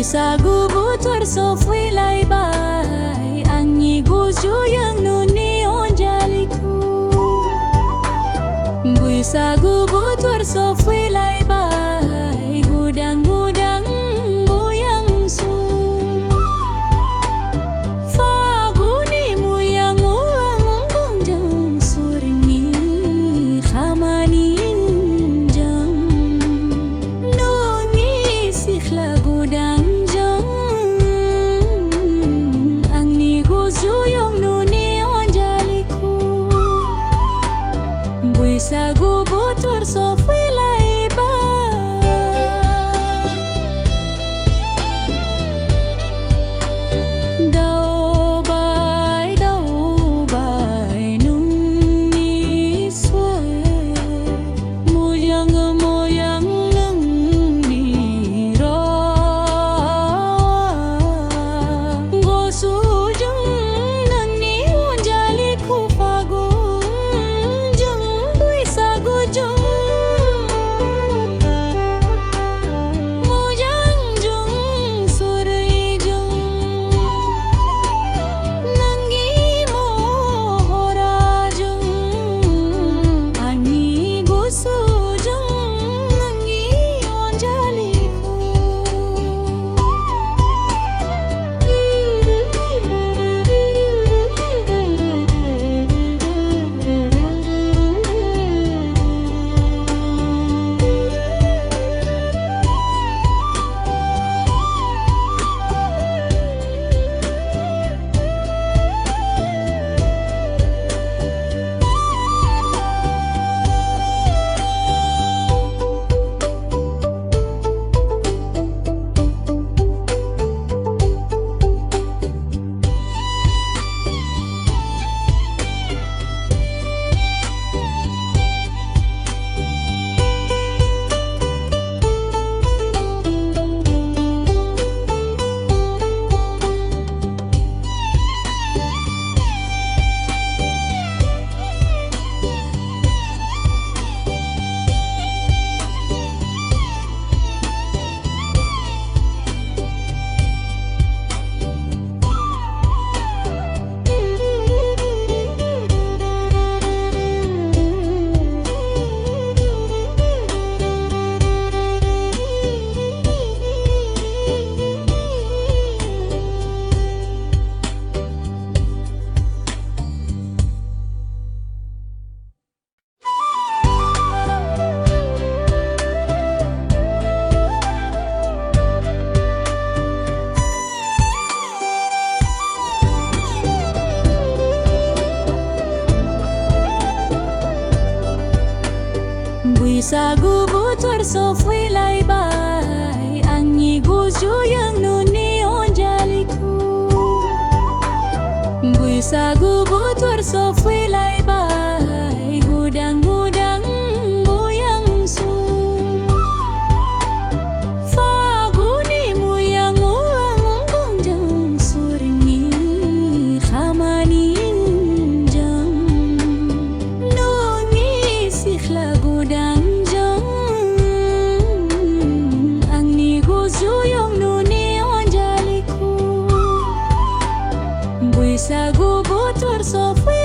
Sagu butur sofwi lai bai Angi guju yang nuni onjaliku Bui sagu butur sofwi lai bai Gudang-gudang buyang su Faguni muyang uang bungjang suringi Khamani injang Nungi sikhla gudang Sagu butur sofwi lai Dau bai nungi sway Moyang nang ni ra Gosu jeng nang ni onjali ku fagu Sagu butur sofwi lai bai Angi guju yang nuni onjaliku Bui sagu butur sofwi lai bai Gudang-gudang buyang su Faguni muyang uang bungjang suringi Khamani injang Nungi sikhla gudang Sagu butur sofwi